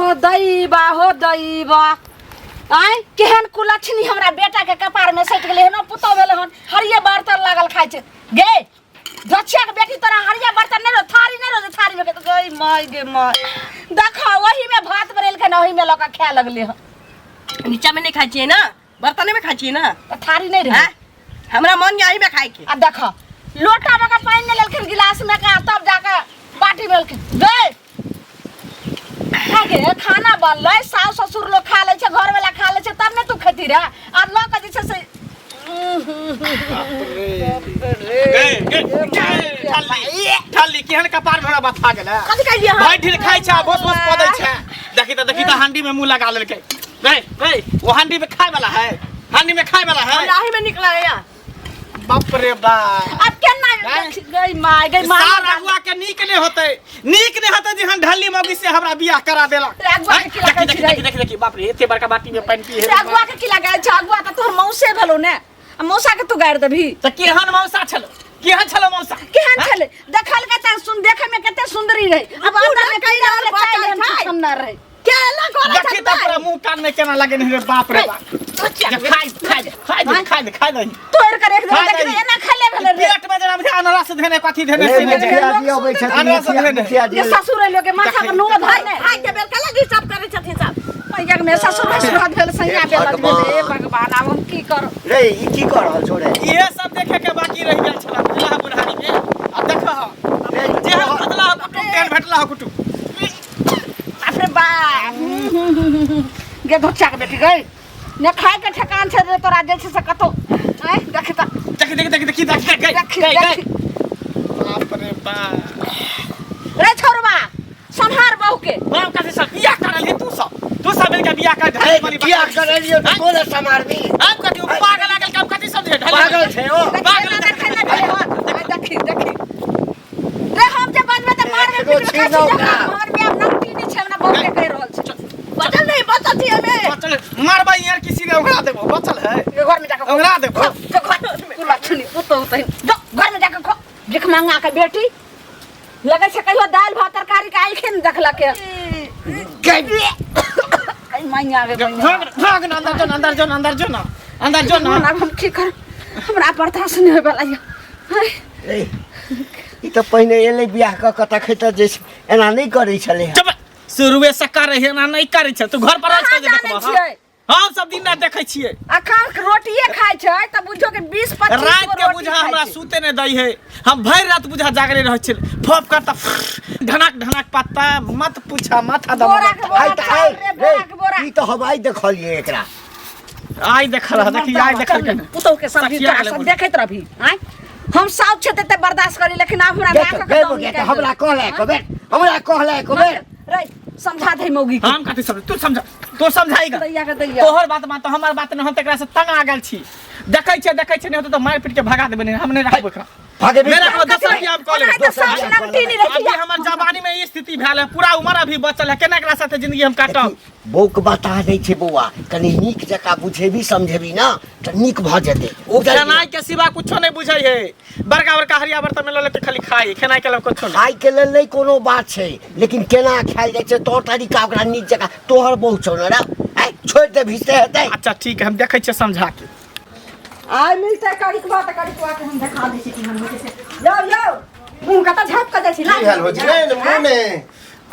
हो दैबा आय केहन कुलछनी हमरा बेटा के कपार में सट गेले न पुतो भेले हन हरिये बर्तन लागल खाइ छै गे दछिया के बेटी तोरा हरिये बर्तन नै थारी में के गई माय गे माय देखा वही में भात बनेल के न वही में लका खाए लगले हन नीचा में नहीं खाई छिए ना बर्तन में खाई छिए ना थारी नहीं रहे हमरा मन यही में खाए के आ देखा लोटा में का पानी ले लेलखिन गिलास में का तब जाके बाटी में गए आगे खाना बनले सास ससुर लोग खा ले छे घर वाला खा ले छे तब ने तू खेती रे आ लोग के जे से ठाली केहन कपार भरा बात खा गेला कथि कहलिए भाई ढील खाइ छा बस पदै छे देखी त हांडी में मुंह लगा लेलकै रे वो हांडी में खाए वाला है लाही में निकला गया बाप रे बाप अब केना गई माय सार अगुआ के नीक ने होते जे हम ढाली मौगी से हमरा बियाह करा देला देखी बाप रे एते बड़का बाटी में पानी पी है अगुआ के की लगा छै अगुआ त तोहर मौसे भेलो ने मौसा के तू गाड़ देबी त केहन मौसा छलो मौसा केहन छले देखल के त सुन देखे में कते सुंदरी रही अब अंदर में कई रहले चाय हम ना रहे केला करे छ देखी त पूरा मुंह कान में केना लगे रे बाप रे बाप खाई दे तोर कर एक दिन देख एना खाले भेले रे पेट में जना मुझे अनारस देने कथि देने से ये ससुर लोग के माथा पर नो धाय ने खाइ के बेल के लगी सब करे छथिन सब पैया में ससुर हाथ भेल सैया बेल भेल भगवान अब हम की करो रे ई की कर रहल छोड़े ये सब देखे के बाकी रह गेल छला बुढ़ा बुढ़ानी के अब देखो जे हम खतला तेल भेटला हो कुटु अरे बा गे धोचा के बेटी गई ने खाए के ठकान छे रे तोरा जे से कतो आय देख त देखी गई बाप रे बाप रे छोरवा संहार बहू के बाप का से बियाह करल है तू सब मिल के बियाह कर ढाई वाली बियाह करलियो त कोने समार दी अब कथि पागल लागल काम कथि समझे पागल छे ओ पागल देखे ना गले हो देखी रे हम जे बाद में त मार के पीट के हमर में अब नमती नहीं छे ना बहू के कह रहल छे बचल नहीं बचल थी हमें बचल मारबा यार किसी ने उड़ा देबो बचल है घर में जाकर उड़ा देबो कुला छुनी पुतो उतै घर में जाकर खो देख मांगा के बेटी लगे छे कहियो दाल भात तरकारी के आइखे न देखला के आई मांगा के भाग अंदर जो ना हम की कर हमरा बर्दाश्त नहीं होय वाला ए ई त पहिने एले बियाह क कता खैत जे एना नहीं करै छले चुप शुरुए से कर रहे ना नहीं करे छ तू घर पर आ छ देखबा हम सब दिन ना देखै छिए अखन रोटिए खाय छै त बुझो के 20-25 रात के बुझा हमरा सूते ने दई है हम भर रात बुझा जागले रह छिल फोप करता ढनक पत्ता मत पूछा माथा दम ई त हवाई देखलिए एकरा आई देख रहा देखी आई देख के पुतो के सब सब देखैत रहबी आय हम सब छते ते बर्दाश्त करी लेकिन अब हमरा हमरा कहले को बेर रे समझा दे मौगी के हम कथि समझ तू समझाई तोहर बात मान तो हमर बात न हम तकरा से तंग आ गेल छी देखै छै नहीं होत तो मार पीट के भगा देबे हम नहीं रहब एकरा भागे मेरा को दूसरा की आप कॉल अभी हमर जवानी में ई स्थिति भेल है पूरा उम्र अभी बचल है केना एकरा साथे जिंदगी हम काटब बौक बता दै छै बौआ कनी नीक जका बुझेबी समझेबी ना त नीक भ जेते ओ खेनाई के सिवा कुछो नहीं बुझै है बड़का हरिया बर्तन में ल ले के खाली खाई खेनाई के ल कुछो खाई के लेल नहीं कोनो बात छै लेकिन केना खाइल जाय छै तो तरीका ओकरा नीक जका तोहर बहुत छौ ना रे छोड़ दे भिसे हेतै अच्छा ठीक है हम देखै छियै समझा के आय मिलते कड़कवा के हम दिखा दै छी कि हम से यो मुंह कता झाप के दै छी की हाल हो छै ने मुंह में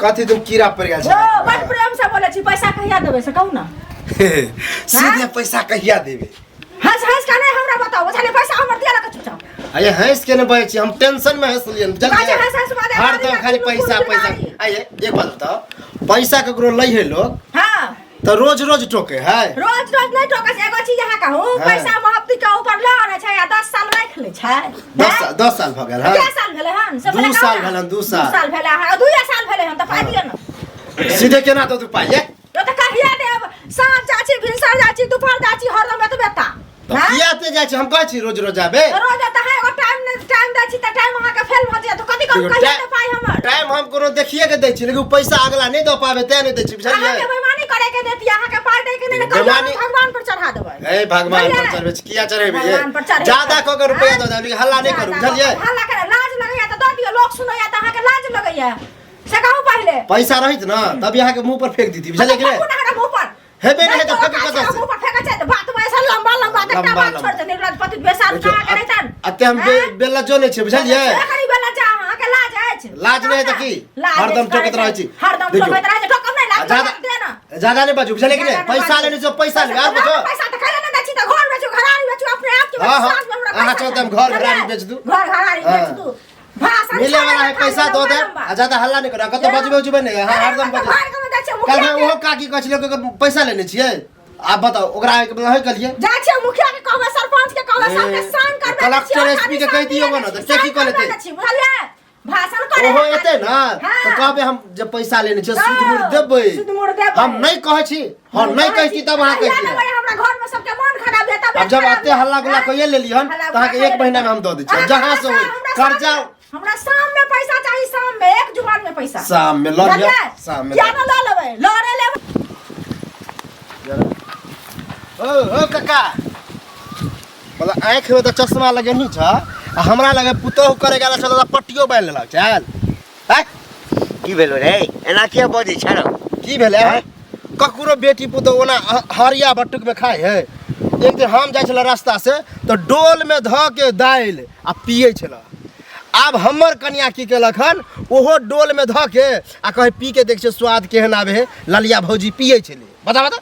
कथि तुम कीड़ा पड़ गेल छै ओ बड़ प्रेम से बोले छी पैसा कहिया देबे से कहू ना सीधे पैसा कहिया देबे हंस का नहीं हमरा बताओ चले पैसा हमर दिया लगा चुपचाप आये हंस के न बजे छी हम टेंशन में हंस लियन जल्दी हंस बात हर तो खाली पैसा आये एक बात बताओ पैसा ककरो लै है लोग हां तो रोज टोके है रोज नहीं टोके से एगो चीज यहाँ कहूं पैसा महत्व के ऊपर लड़ है 10 साल राख ले छै 10 साल भ गेल है 2 साल भेले हन 2 साल भेलन 2 साल भेले है 2 साल भेले हन त पाइ दियो न सीधे केना तो तू पाइए तो त कहिया देब साँझ जाची भिनसर जाची दोपहर जाची हरदम एतबेता किया ते जाय छै हम कहै छी रोज आबे रोज त है एगो टाइम दै छी त टाइम अहाँ के फेल भ जाय तो कथि कहिया दे पाइ हमर टाइम हम कोनो देखिए के दै छी लेकिन पैसा अगला नहीं द पाबे ते नहीं दै छी बुझलिए अहाँ के बेईमानी करे के देती अहाँ के पाइ दे के नहीं भगवान पर चढ़ा देबै ए भगवान पर चढ़बे किया चढ़ेबे ज्यादा क के रुपया दे दे हल्ला नहीं करू बुझलिए हल्ला करे लाज लगैया त द दियो लोग सुनैया त अहाँ के लाज लगैया से कहू पहले पैसा रहित ना तब यहाँ के मुंह पर फेंक दी थी बुझलिए कि नहीं मुंह पर हेबे नहीं तो फेंक कत से मुंह पर फेंका चाहिए बात में ऐसा लंबा लंबा तक बात छोड़ दे निकल पति बेसार का करे तन अते हम बेला जो नहीं छे बुझलिए करी बेला जा हां के लाज है लाज नहीं है त की हरदम टोकत रहै छी हरदम टोकत रहै छी ठोकम नहीं लाज दे ना ज्यादा नहीं बाजू बुझलिए कि नहीं पैसा लेने जो पैसा ले यार बुझो पैसा तो खाले ना छी तो घर बेचू घरारी बेचू अपने आप के सास में हमरा हां चलते हम घर घरारी बेच दूं घर घरारी बेच दूं भाषण मिले वाला है पैसा दो दे ज्यादा हल्ला नहीं करा कत बजबे उजबे नहीं हां हरदम बजे कल मैं वो काकी कहले के पैसा लेने छिए आप बताओ ओकरा है कलिए जा छे मुखिया के कहबे सरपंच के कहबे सबके साइन करबे कलेक्टर एसपी के कह दियो ना तो के की कहले थे बुझलिए भाषण करे ओहो एते ना तो कहबे हम जब पैसा लेने छ सूद मूड़ देबै हम नहीं कहै छी हम नहीं कहै छी तब अहाँ कहै छी हमरा घर में सबके मन खराब है तब अब जब आते हल्ला गुल्ला कइए लेलिहन त अहाँ के 1 महीना में हम द दै छी जहां से होई कर्जा हमरा शाम में पैसा चाहिए शाम में एक जुबान में पैसा शाम में ल लिया शाम में क्या ना लेबै लड़े लेबै ओ काका बोला आँख में तो चश्मा लगे नहीं छ आ हमरा लगे पुतोह करे गेला छल पट्टियो बांध लेलक चल है की भेलो रे एना के बजे छरो की भेले ककरो बेटी पुतोह ओना हरिया बटुक में खाए है एक दिन हम जाय छल रास्ता से तो डोल में ध के दाइल आ पिए छल आब हमर कन्या की केलक हन ओहो डोल में ध के आ कहे पी के देख छ स्वाद केहन आवे है ललिया भौजी पिए छले बता बता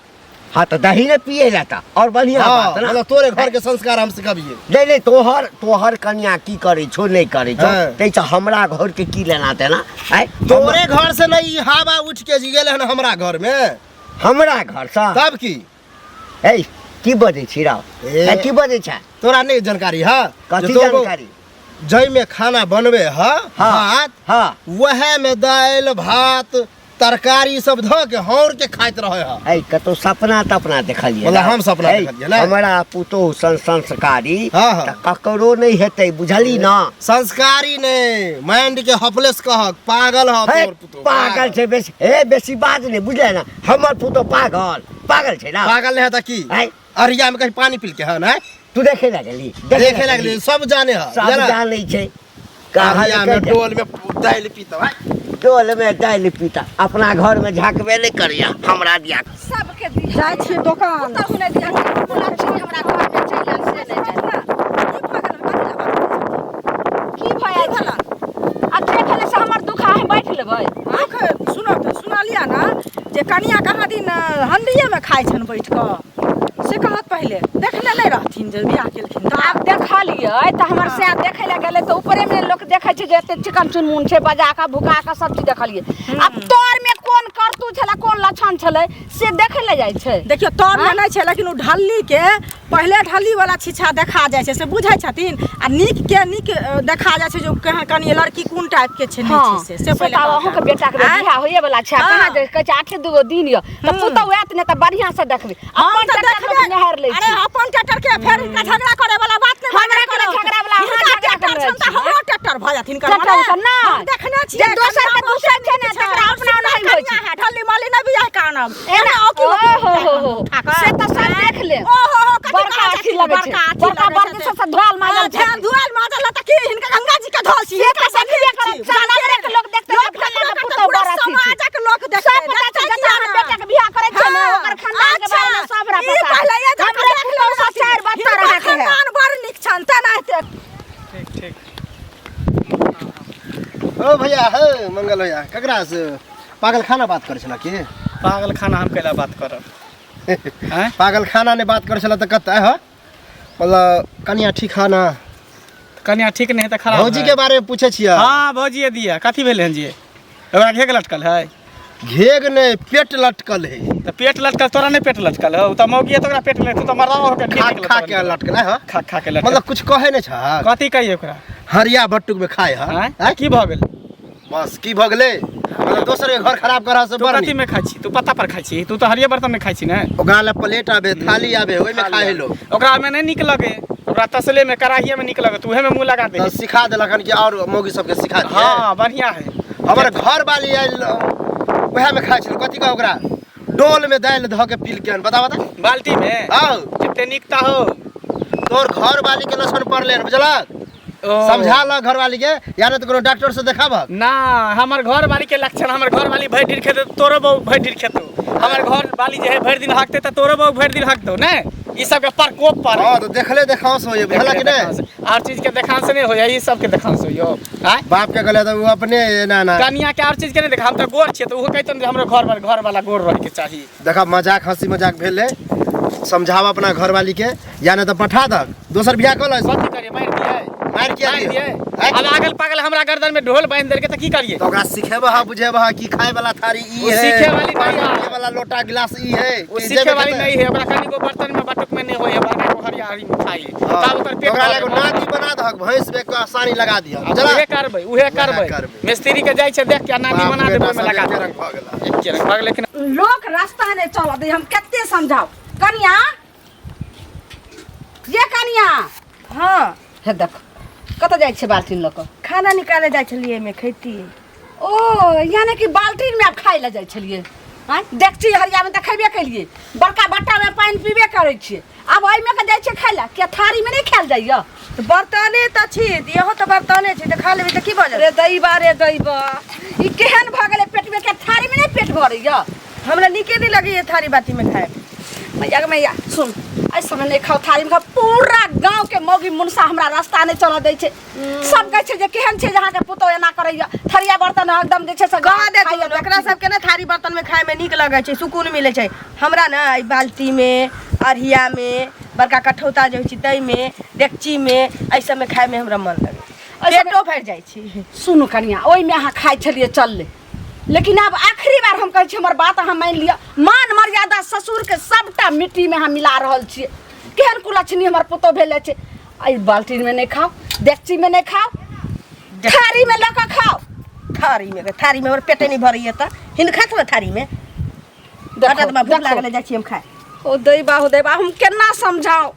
हाँ तो दही ने पिए लाता और बढ़िया बात ना मतलब तोरे घर के संस्कार हम सिखाबिए नहीं नहीं तोहर कन्या की करे छो नहीं करे छो ते हमरा घर के की लेना देना है तोरे घर से नहीं हवा उठ के गेले हन हमरा घर में हमरा घर से तब की ए की बजे छी राव ए की बजे छ तोरा नहीं जानकारी है कथी जानकारी जई में खाना बनवे है भात हां वह में दाल भात तरकारी सब ध के हौर के खाइत रहे है ए कतो सपना तपना देखलिए मतलब हम सपना देखलिए ना हमरा पुतो संस्कारी हाँ। त ककरो नहीं हेतै बुझली ना संस्कारी नहीं माइंड के हॉपलेस कह पागल ह तोर पुतो पागल छै बेसी बात नहीं बुझले ना हमर पुतो पागल छै ना पागल नहीं है त की अरिया में कहीं पानी पी के है ना तू देखे लगली देखे लगली सब जाने है सब जाने छै अरिया में डोल में दाल पीता है डोल में दाल पीता अपना घर में झाकबे नहीं करिया हमरा दिया सबके जाय छी दुकान त हुने दिया हमरा घर में चैला से नहीं की भया भला आ देखले से हमर दुखा है बैठ लेबै आँख सुना लिया ना जे कनिया कहाँ दिन हंडिये में खाइ छन बैठ क से कहत पहले देखले नहीं रहथिन जे बियाह केलखिन त आब देखलिए त हमर से देखे ला गेले त ऊपरे में लोग देखे छै जे एते चिकन चुनमुन छै बजा का भुका का सब चीज देखलिए अब तोर में कोन करतू छला कोन लक्षण छले से देखे ले जाय छै देखियो तोर में नहीं छै लेकिन उ ढल्ली के पहले ढल्ली वाला छिछा देखा जाय छै से बुझै छथिन आ नीक के नीक देखा जाय छै जो कहां कनी लड़की कोन टाइप के छै नहीं छै से पहले अहू के बेटा के बियाह होए वाला छै कहां जे कहै छै 8 दिन य त पुतौ एत ने त बढ़िया से देखबी अपन त देखबे नहर ले अरे अपन ट्रैक्टर के फेर इनका झगड़ा करे वाला बात नहीं हमरा करे झगड़ा वाला हां ट्रैक्टर छन त हमरो ट्रैक्टर भ जाथिन कर ट्रैक्टर ना देखने छी दोसर के दूसर छै ने तकरा अपना नहीं होय छै ढल्ली माली न बियाह कानम एना ओ से त सब देख ले ओहो बड़का अच्छी लगे छै बड़का बड़के से धोल माजल छै धोल माजल त की हिनका गंगा जी के धोल छी से त सब ये कर सारे के लोग देखते हैं फला के पुतौ बड़ा छी समाज के लोग देखते सब पता छै जतना बेटा के बियाह करे छै ना ओकर खानदान के बारे में सब पता पहले ये हमरे पुतौ सा चार बच्चा रहे है खानदान बड़ निक छन त ना ठीक ओ भैया हे मंगल भैया ककरा से पागल खाना बात करे छला की पागल खाना हम कैला बात करब हैं पागल खाना ने बात करे छला त कत है मतलब कनिया ठीक है ना कन्या ठीक नहीं है त खराब भौजी के बारे में पूछे छिया हां भौजी दिया कथी भेल हन जी ओकरा घेग लटकल है घेग ने पेट लटकल है त पेट लटकल तोरा नहीं पेट लटकल हो त मौगी त ओकरा पेट ले तू त मरदा हो के खा के लटकल है खा के लटकल मतलब कुछ कहे नहीं छ कथी कहिए ओकरा हरिया बट्टुक में खाए है की भ गेल बस की भ गेले मतलब दोसर के घर खराब करा से तू बड़ कथी में खाइ छी तू पत्ता पर खाइ छी तू तो हरिये बर्तन में खाइ छी ना ओकरा ले प्लेट आबे थाली आबे ओइ में खाए लो ओकरा में नहीं निक लगे ओकरा तसले में कढ़ाइये में निक लगे तू उहे में मुंह लगा दे तो सिखा देलखन कि और मौगी सबके सिखा दे हां बढ़िया है हमर घर वाली आइल ओहे में खाइ छी कथी का ओकरा डोल में दाल ध के पील के बता बता बाल्टी में आओ कितने निकता हो तोर घर वाली के लक्षण पड़ ले बुझलक समझा लो घर वाली के, या नहीं तो कोनो डॉक्टर से देखाबक। ना हमर घर वाली के लक्षण, हमर घर वाली भर दिन खेते तोरो बहु भर दिन खेतो, हमर घर वाली जे है भर दिन हकते त तोरो बहु भर दिन हकतो ने। ई सब के प्रकोप पर हां तो देखले देखाओ से होय भला कि नहीं, और चीज के देखान से नहीं होय, ई सब के देखान से होय। हां बाप के गले तो वो अपने ना ना कनिया के और चीज के नहीं देखा, हम त गोर छिए तो वो कहतन जे हमरो घर वाला गोर रहे के चाहिए। देखा मजाक हंसी मजाक भेले, समझाओ अपना घर वाली के, या नहीं तो पठा दक दोसर बियाह कर लो। कथि करिए मार दिए, मार किया दिए। अब आगल पागल हमरा गर्दन में ढोल बांध देल के त की करिए? तो ओकरा सिखेबह बुझेबह कि खाए वाला थारी ई है, सीखे वाली नहीं है, खाए वाला लोटा गिलास ई है, वो सीखे वाली नहीं है। ओकरा कनी को बर्तन में बटुक में नहीं होय, ओकरा को हरियारी में खाई तब ओकर पेट ओकरा एगो नादी बना दहक, भैंस में का आसानी लगा दिया। उहे करबै मिस्त्री के जाय छै देख के नादी बना देबै में लगा दे। एक के रंग भाग, लेकिन लोग रास्ता नहीं चल दे, हम कते समझाओ। कनिया ये कनिया, हाँ हे देख कत जाय छै बाल्टीन ल क? खाना निकाले जाय छलिए में खेती। ओ यानी कि बाल्टीन में आप खाए ला जाय छलिए? हां देखछी हरिया में त खैबे केलिए, बड़का बट्टा में पानी पीबे करै छिए, अब ओइ में के जाय छै खाए ला के थारी में नहीं खायल जाइया? तो बर्तने त छी, इहो तो बर्तने छी, तो खा लेबे त की भजल? रे दैबा ई केहन भ गेलै पेट में के थारी में नहीं पेट भरैया? हमरा नीके नहीं लगे ये थारी बाती में खाए। मैया सुन, ऐ समय नहीं खाओ थारी में खाओ। पूरा गांव के मौगी मुनसा हमरा रास्ता नहीं चल दै छै, सब कहै छै जे केहन छै जहाँ के पुतो एना करैया, थरिया बर्तन एकदम जे छै से कहा दे तू, एकरा सब के ना थारी बर्तन में खाए में नीक लगे छै, सुकून मिले छै। हमरा ना ई बाल्टी में, अरहिया में, बड़का कठौता जे होइ छै तै में, डेकची में, ऐ सब में खाए में हमरा मन लगे, पेटो भर जाइ छै। सुनू कनिया, ओइ में अहाँ खाइ छलिए चलले, लेकिन अब आखिरी बार हम कहै छी हमर बात अहाँ मान लिया। मान मर्यादा ससुर के सबटा मिट्टी में हम मिला रहल छिए। केहन कुलछनी हमर पुतो भेले छै। आई बाल्टी में नहीं खाओ, डेकची में नहीं खाओ, थारी में लका खाओ। थारी में और पेटे नहीं भरैया त हिन खात में थारी में आटा में भूख लागले जाइ छी हम खाए। ओ दैबा हम केना समझाओ?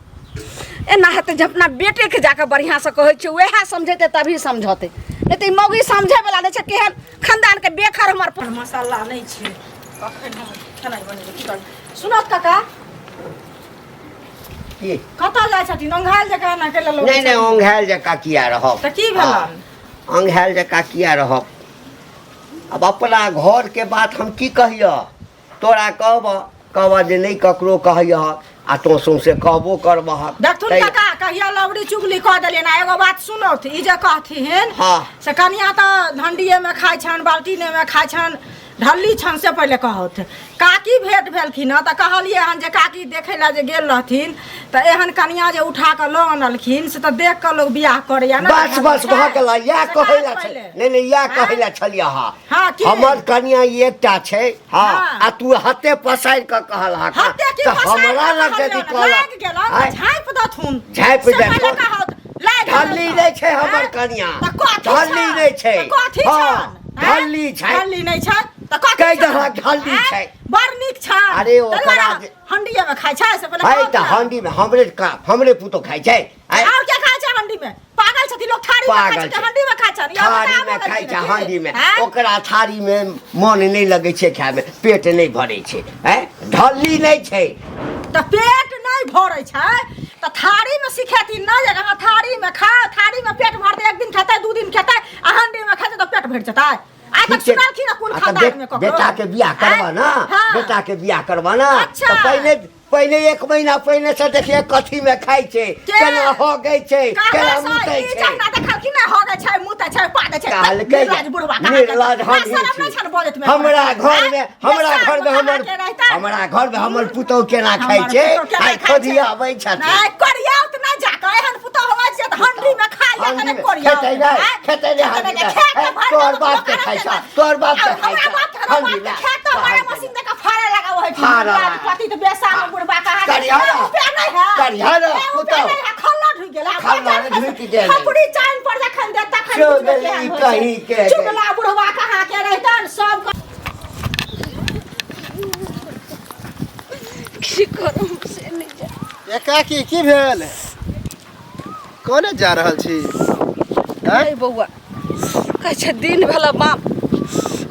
एना हेतै जे अपना बेटे के जाके बढ़िया से कहै छै, वएह समझेतै तभी समझौते, नहीं तो मौगी समझे वाला नहीं छै। केहन खानदान के बेखर हमर मसाला नहीं छै, कखन हम खाना बनेबै की कर? सुनत काका की कतऽ जाइ छथिन? ओंघायल जकाँ ना के ललो? नहीं ओंघायल जका किया रहब? त की भेलन? ओंघायल जका किया रहब? अब अपना घर के बात हम की कहिया? तोरा कहब जे नहीं ककरो कहिया, आ तो सौंसे कहबो करबह। देखथुन काका कहिया लवड़ी चुगली कह देलिए ना। एगो बात सुनो, ई जे कहथिन हाँ से कनिया त धंडिये में खाइ छन, बाल्टीने में खाइ छन, ढल्ली छन से पहले कहत। काकी भेंट भेलखिन त कहलिए हन जे काकी देखे ला जे गेल रहथिन त एहन कनिया जे उठा के ल आनलखिन से त देख के लोग बियाह करैया ना। बस भऽ गेला, या कहैला नहीं या कहैला छलिया। हाँ की हमर कनिया एकटा छै। हाँ। आ तू हते पसारि के कहला हत्ते की त हमरा लग यदि लाग गेला कहला झाँप दथुन, झाँप से दे पहिले कहत लाग ढल्ली नहीं छै हमर कनिया, त कथी ढल्ली नहीं छै। कथी हाँ, छन? ढल्ली छै। ढल्ली नहीं छै त कथी कहि छन? दहक ढल्ली हैं? छै। बड़ नीक छन। अरे ओकरा जे- हंडिये में खाइ छै से पहिले है कहत त ना। हंडी में हमरे पुतो खाइ छै। आइ, और क्या खाइ छै हंडी में? पागल छथि लोग, थारी में खाइ पागल छै छै। हंडी में खाइ छै। थारी में खाइ छै, हंडी में। ओकरा थारी में मन नहीं लगे छै खाए में, पेट नहीं भरे छै। हैं ढल्ली नहीं छै। त पेट नहीं भरै छै त थारी में सिखेथिन ना जे अहाँ थारी में खाओ, थारी में पेट भरतै, एक दिन खेतै, दू दिन खेतै, आ हंडी में खेतै त पेट भर जेतै। आइ तक ठीक छै। सुनलखिन ना कोन आ त खानदान में ककरो? बेटा के बियाह करबा ना, हाँ। बेटा के बियाह करबा ना, अच्छा। तो पहले 1 महीना पहले से देखिए कथी में खाइ छै, केना हो गई छै, केना मुतै ई छै। जन्ना देखलखिन ना हो गै छै, मुतै छै, पादै छै। कहलकै निर्लज बुढ़वा कहाँ निर्लज हम के? शरम नहीं छन बोलैत में? हमरा घर में हमरा घर हमर हमर पुतौ केना खाइ छै, आइ खोदिया आबै छथि। नहीं करिया त ना जाके एहन पुतो होय छै त हंडी में खाइ या हंडी तने में करिया खेतै नहि, खेतै नहि हंडी में। तोहर बाप के खाइ छै, तोहर बाप के खाइ छै हंडी में। खेत बड़ा मशीन देके फाड़े लगा होय छै। फाड़ा। पति त बेसा में बुढ़वा कहाँ के? करिया ना, रुपया नहीं है। करिया ना, पुतौ। खल्ला ढुक गेला। खल्ला ढुक गेलै। खपड़ी चाइन पर जखन देता खन चुगली कहीं के। चुगला बुढ़वा कहाँ के रहतन सब की करूं से नहीं जा। एकाकी की भेल? कोने जा रहल छी? अरे बौआ कहै छै दिन भेला बाप,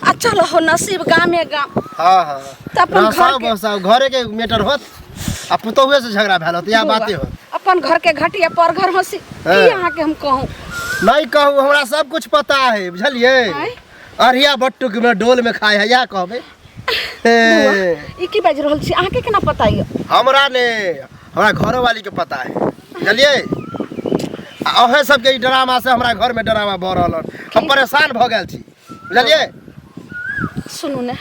आ चलो हो नसीब गामे गाम। हाँ हाँ त अपन घर के बसाओ घरे के मैटर होत, आ पुतौहे से झगड़ा भेल होत, या बाते होत। अपन घर के घटिया पर घर हंसी हाँ। की अहाँ के हम कहूं। नहीं कहू हमरा सब कुछ पता है बुझलिए अरिया बट्टुक में डोल में खाए है या कहबे ई की बाज रहल छी अहाँ के केना पता ये हमरा ने हमरा घरो वाली के पता है बुझलिए अहे सबके ई ड्रामा से हमरा घर में ड्रामा भ रहल हम परेशान भ गेल छी बुझलिए सुनू ने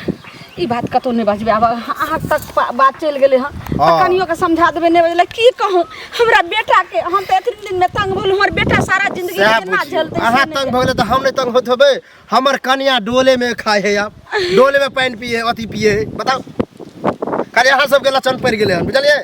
ई बात कतो नहीं बाजबे अब अहाँ तक बात चल गेले हन कनियो के समझा देबे नहीं बजले की कहूं हमरा बेटा के हम त एतरी दिन में तंग भोल हमर बेटा सारा जिंदगी केना झेलते अहाँ तंग भ गेले त हम नहीं तंग होत होबे हमर कन्या डोले में खाए है आप डोले में पानी पिए अथी पिए है बताओ खाली अहाँ सब के लचन पड़ गेले हन बुझलिए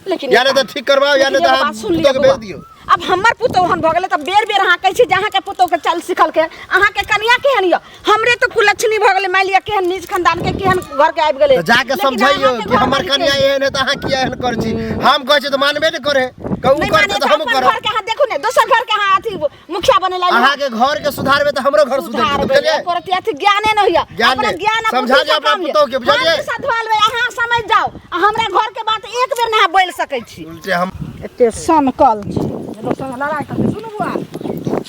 लेकिन यानी तो ठीक करवाओ यानी तो हम पुतो के भेज दियो अब हमर पुतो हन भ गेले त बेर बेर अहाँ कहै छी जहाँ के पुतो के चल सिखल के अहाँ के कनिया केहन य हमरे तो कुलक्षणी भ गेले मान लिया केहन नीच खानदान के केहन घर के आबि गेले तो जाके समझाइयो कि हमर कन्या एहन है त अहाँ किया एहन कर छी हम कहै छी त मानबे न करे कहू करते त हम करब घर के अहाँ देखू ने दोसर घर के अहाँ अथी मुखिया बने ला अहाँ के घर के सुधारबे त हमरो घर सुधार बुझलिए करत अथी ज्ञाने न होया अपना ज्ञान समझा दे अपना पुतो के बुझलिए साधवाल अहाँ समझ जाओ हमरा घर के बात एक बेर ना बोल सकै छी उल्टे हम एते सनकल छी लोग संग लड़ाई करते सुनू बुआ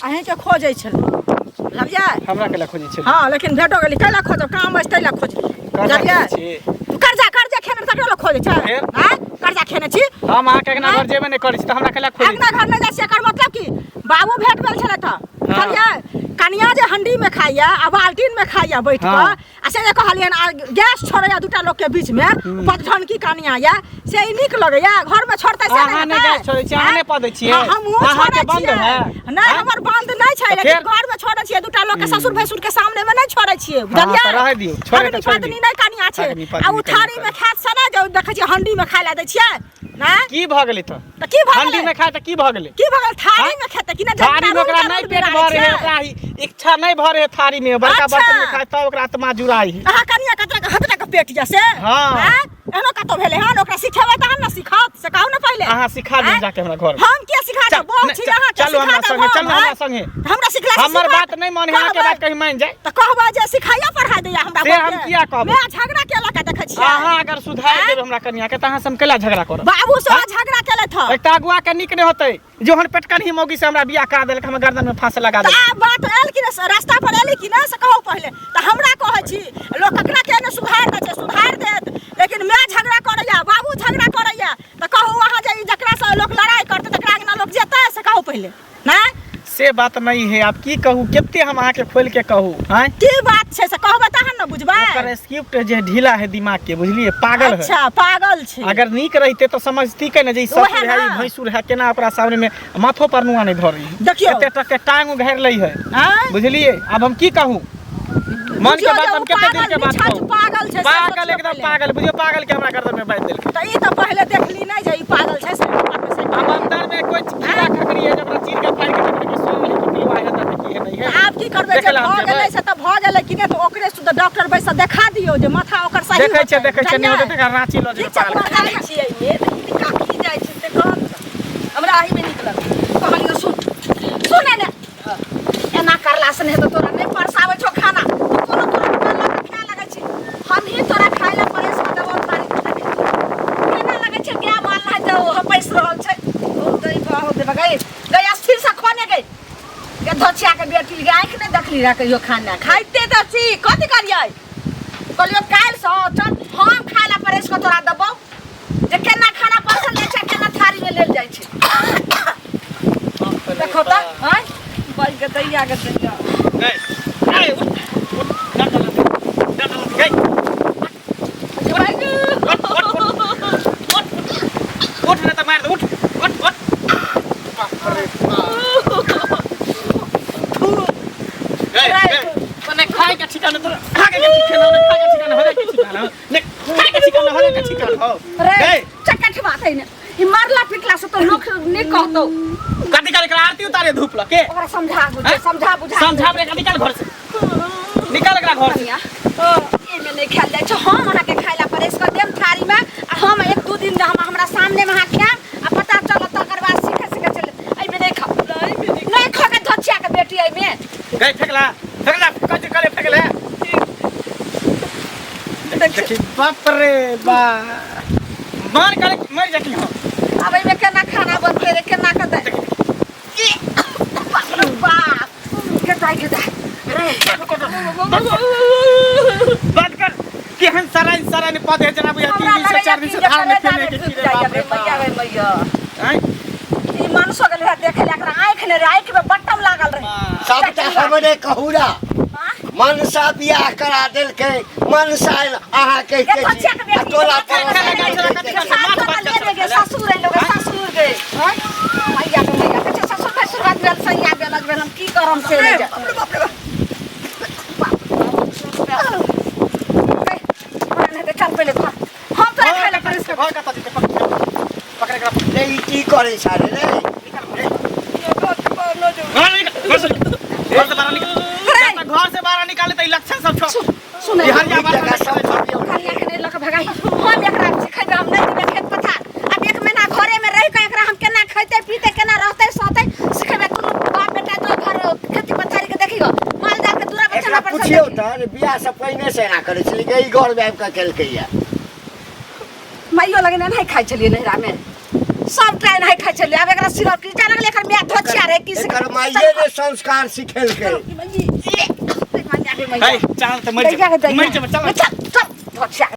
अहीं के खोजै छल बुझलिए हमरा केला खोजै छै हां लेकिन भेटो गेली कैला खोजो काम बस तैला खोज बुझलिए कर्जा खेने तक लोग खोजै छै हां कर्जा खेने छी हम अहाँ के अगना घर जेबे नहीं करै छी त हमरा केला खोजै अगना घर में जाय एकर मतलब की बाबू भेट गेल छले त बुझलिए कनिया जे हंडी में खाइया आ बाल्टीन में खाइया बैठ के आ से जे कहलियन गैस छोड़ैया दूटा लोग के बीच में पधन की कनिया या से ई निक लगैया घर में छोड़तै से अहाँ ने गैस छोड़ै छी अहाँ ने पदै छियै अहाँ के बंद है नहीं हमर बंद नहीं छै लेकिन घर में छोड़ै छियै दूटा लोग के ससुर भैसुर के सामने में नहीं छोड़ै छियै बुझलिए रह दियौ छोड़े त छोड़ पत्नी नहीं कनिया छै आ उ थारी में खात से ना जो देखै छी हंडी में खाय ला दै छियै ना की भ गेलै त की भ हंडी में खाय त की भ गेलै की भ गेल थारी में खेते कि ना थारी में ओकरा नहीं पेट भरे है ओकरा इच्छा नहीं भरे है थारी में बड़का बर्तन में खाय त ओकरा आत्मा जुड़ाई है अहाँ कनिया कतरा हतरा के पेट या से हां एनो कतो भेले हन ओकरा सिखेबै त हम ना सिखात से कहू ना पहले अहाँ सिखा दे जाके हमरा घर हम के सिखा दे बहुत छी अहाँ के चलो हमरा संगे चलो हमरा संगे हमरा सिखला हमर बात नहीं माने अहाँ के बात कहीं मान जाए त कहबा जे सिखाया पढ़ा दैया हमरा से हम किया कहब मैं झगड़ा केला के देखै छी अहाँ अगर सुधार देब हमरा कन्या के त अहाँ सम केला झगड़ा करब बाबू से झगड़ा केले था एकटा अगुआ के निक नहीं होतै जोहन पेटकन ही मौगी से हमरा बियाह करा देलक हम गर्दन में फांस लगा दे आ बात आयल कि ना रास्ता पर एली कि ना से कहू पहले त हमरा कहै छी लोग ककरा के ने सुधार दे छै सुधार देत लेकिन मैं झगड़ा करैया बाबू झगड़ा करैया त कहू वहां जे जकरा से लोग लड़ाई करते तकरा के ना लोग जेतै से कहू पहले ना से बात नहीं है आप की कहू केते हम अहाँ के खोल के कहू हैं की बात छै से कहबे तहन न बुझबै ओकर स्क्रिप्ट जे ढीला है दिमाग के बुझलिए पागल है अच्छा पागल छै अगर नीक रहिते तो समझती के न जे ससुर है भैंसुर है केना ओकरा सामने में माथो पर नुआ नहीं धरी देखियो कते तक के टांग घेर लई है हैं बुझलिए अब हम की कहू मन के बात हम केते दिन के बात कहू पागल छै पागल एकदम पागल बुझियो पागल के हमरा गर्दन में बांध देलक त ई त पहले देखली नहीं जे ई पागल छै से अब अंदर में कोई कीड़ा खकड़ी है जब चीर के फाड़ के सो में निकलवा है त की है नहीं है आब की करबै जे भ गेलै से त भ गेलै कि नै त ओकरे सुध डॉक्टर बैस देखा दियौ जे माथा ओकर सही देखै छै नहीं होते त रांची ल जे पागल छियै ये ई काकी जाइ छै से कहत हमरा आही में निकलल कहलियो सुन ने एना करला से नहीं तो तोरा नहीं परसावे छो खाना कोनो तोरा खाए लगै छै हम ही तोरा खाए ला परेश कर देबो थारी केना लगै छै क्या माल ना जो हम पैस रहल छै ओ गई हो दे गई गई अस्थिर से खोने गई के धोचिया के बेटी के आंख ने देखली रा कहियो खाना खाइते त छी कथि करियै कहलियो काल से चल हम खाए ला परेश कर तोरा देबो जे केना खाना पसंद छै केना थारी में लेल जाइ छै देखो त हैं भाई के दैया गई उठ ना त मार दे उठ कोने खाए के ठिकाना तो खाए के ठिकाना खाए के ठिकाना हो के ठिकाना ने खाए के ठिकाना हो के ठिकाना हो रे चकट बात है ने ई मारला पिटला से तो लोग ने कहतो कथि करे आरती उतारे धूप ल के ओकरा समझा बुझा समझा रे निकल घर से निकल एकरा घर से ए में नहीं खेल जाय छ हम ओना के खाइला परेश कर देम थारी में आ हम एक दो दिन हमरा सामने में हाथ खाम आ पता चल तकर बाद सीखे चले ए में नहीं खा नहीं खा के धोचिया के बेटी ए में गई फेकला कथि करे फेकले देखि बाप रे बा मान करे मर जाती हो अब ए में केना खाना बनते रे केना कर दे बाप रे बा माई के रे बात कर केहन सराइन पद है जनाब या 3 दिन से 4 दिन से धार में फेले के कीड़े बाप रे मैया रे मैया हैं ई मनुष्य गेल है देखे ला एकरा आंख ने रे आंख में बटम लागल रे सबटा हमरे कहूरा मनसा बियाह करा देलकै मनसा अहाँ के टोला ससुर लोग ससुर गए मैया के मैया के ससुर के शुरुआत भेल सैया बेलक भेल हम की करम से ले जा चल पहले हम तोरा खाइले पुलिस के घर का पकड़े करा नहीं की करे सारे रे घर से बाहर निकाले त इलेक्शन सब छोड़ सुन बिहार या बाहर खालिया के लक भगाई हम एकरा सिखाइबे हम नहीं देबे खेत पथार अब एक महीना घरे में रह के एकरा हम केना खइते पीते केना रहते सोते सिखाइबे तू बाप बेटा तो घर खेती पथारी के देखियो माल जाल के दूरा बच्चा एकरा पर पूछियो त बियाह से पहिने से ना करे छली गई घर में आबि के केलकै या माइयो लगे नहीं खाइ छलिए नहरा में सब टाइम नहीं खाइ छलिए अब एकरा सिर की जान लगले एकर मिया धोछिया रे की एकर माइये ने संस्कार सिखेलकै है चल त मर जा चल चल चल धोछिया